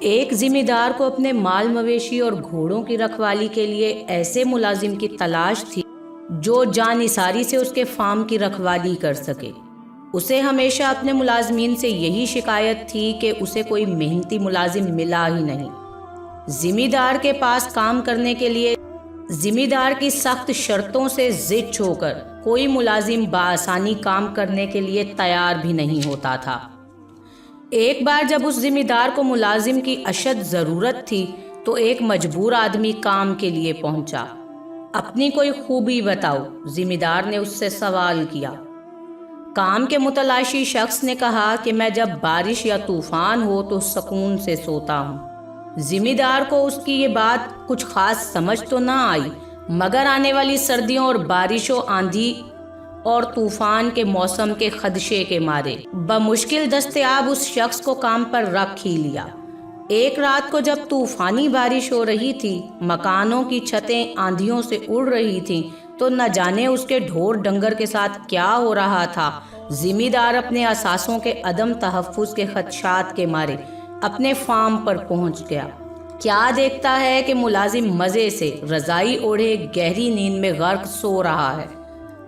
ایک ذمہ دار کو اپنے مال مویشی اور گھوڑوں کی رکھوالی کے لیے ایسے ملازم کی تلاش تھی جو جانثاری سے اس کے فارم کی رکھوالی کر سکے۔ اسے ہمیشہ اپنے ملازمین سے یہی شکایت تھی کہ اسے کوئی محنتی ملازم ملا ہی نہیں۔ ذمہ دار کے پاس کام کرنے کے لیے ذمہ دار کی سخت شرطوں سے ضد ہو کر کوئی ملازم بآسانی کام کرنے کے لیے تیار بھی نہیں ہوتا تھا۔ ایک بار جب اس ذمہ دار کو ملازم کی اشد ضرورت تھی تو ایک مجبور آدمی کام کے لیے پہنچا۔ اپنی کوئی خوبی بتاؤ، ذمہ دار نے اس سے سوال کیا۔ کام کے متلاشی شخص نے کہا کہ میں جب بارش یا طوفان ہو تو سکون سے سوتا ہوں۔ ذمہ دار کو اس کی یہ بات کچھ خاص سمجھ تو نہ آئی، مگر آنے والی سردیوں اور بارش و آندھی اور طوفان کے موسم کے خدشے کے مارے بمشکل دستیاب اس شخص کو کام پر رکھ ہی لیا۔ ایک رات کو جب طوفانی بارش ہو رہی تھی، مکانوں کی چھتیں آندھیوں سے اڑ رہی تھیں، تو نہ جانے اس کے ڈھور ڈنگر کے ساتھ کیا ہو رہا تھا۔ ذمہ دار اپنے اثاثوں کے عدم تحفظ کے خدشات کے مارے اپنے فارم پر پہنچ گیا۔ کیا دیکھتا ہے کہ ملازم مزے سے رضائی اوڑھے گہری نیند میں غرق سو رہا ہے۔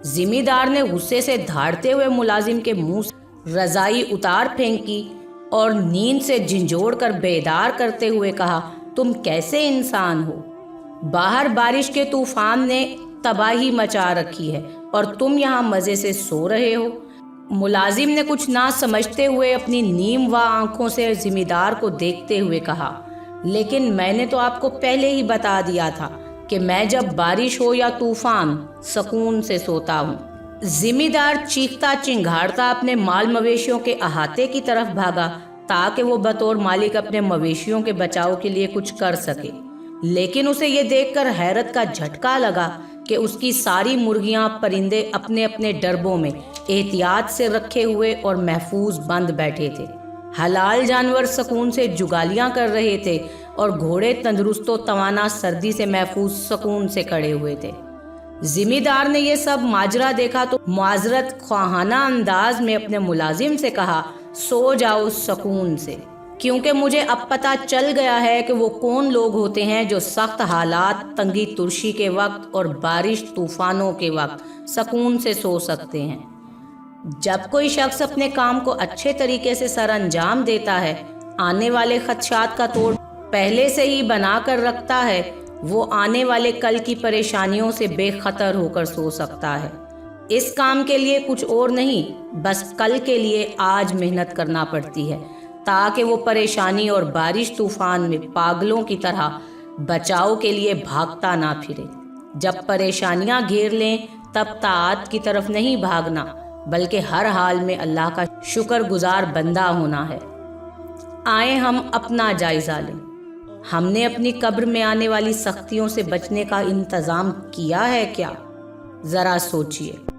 ذمہ دار نے غصے سے دھاڑتے ہوئے ملازم کے منہ سے رضائی اتار پھینکی اور نیند سے جھنجھوڑ کر بیدار کرتے ہوئے کہا، تم کیسے انسان ہو؟ باہر بارش کے طوفان نے تباہی مچا رکھی ہے اور تم یہاں مزے سے سو رہے ہو۔ ملازم نے کچھ نہ سمجھتے ہوئے اپنی نیم آنکھوں سے ذمہ دار کو دیکھتے ہوئے کہا، لیکن میں نے تو آپ کو پہلے ہی بتا دیا تھا کہ میں جب بارش ہو یا طوفان سکون سے سوتا ہوں۔ ذمہ دار چیختا چنگھاڑتا اپنے مال مویشیوں کے احاطے کی طرف بھاگا تاکہ وہ بطور مالک اپنے مویشیوں کے بچاؤ کے لیے کچھ کر سکے، لیکن اسے یہ دیکھ کر حیرت کا جھٹکا لگا کہ اس کی ساری مرغیاں پرندے اپنے اپنے ڈربوں میں احتیاط سے رکھے ہوئے اور محفوظ بند بیٹھے تھے۔ حلال جانور سکون سے جگالیاں کر رہے تھے اور گھوڑے تندرست و توانا سردی سے محفوظ سکون سے کھڑے ہوئے تھے۔ ذمہ دار نے یہ سب ماجرا دیکھا تو معذرت خواہانہ انداز میں اپنے ملازم سے کہا، سو جاؤ سکون سے، کیونکہ مجھے اب پتہ چل گیا ہے کہ وہ کون لوگ ہوتے ہیں جو سخت حالات، تنگی ترشی کے وقت اور بارش طوفانوں کے وقت سکون سے سو سکتے ہیں۔ جب کوئی شخص اپنے کام کو اچھے طریقے سے سر انجام دیتا ہے، آنے والے خدشات کا توڑ پہلے سے ہی بنا کر رکھتا ہے، وہ آنے والے کل کی پریشانیوں سے بے خطر ہو کر سو سکتا ہے۔ اس کام کے لیے کچھ اور نہیں، بس کل کے لیے آج محنت کرنا پڑتی ہے تاکہ وہ پریشانی اور بارش طوفان میں پاگلوں کی طرح بچاؤ کے لیے بھاگتا نہ پھرے۔ جب پریشانیاں گھیر لیں تب طاعت کی طرف نہیں بھاگنا، بلکہ ہر حال میں اللہ کا شکر گزار بندہ ہونا ہے۔ آئیں ہم اپنا جائزہ لیں۔ ہم نے اپنی قبر میں آنے والی سختیوں سے بچنے کا انتظام کیا ہے کیا؟ ذرا سوچئے۔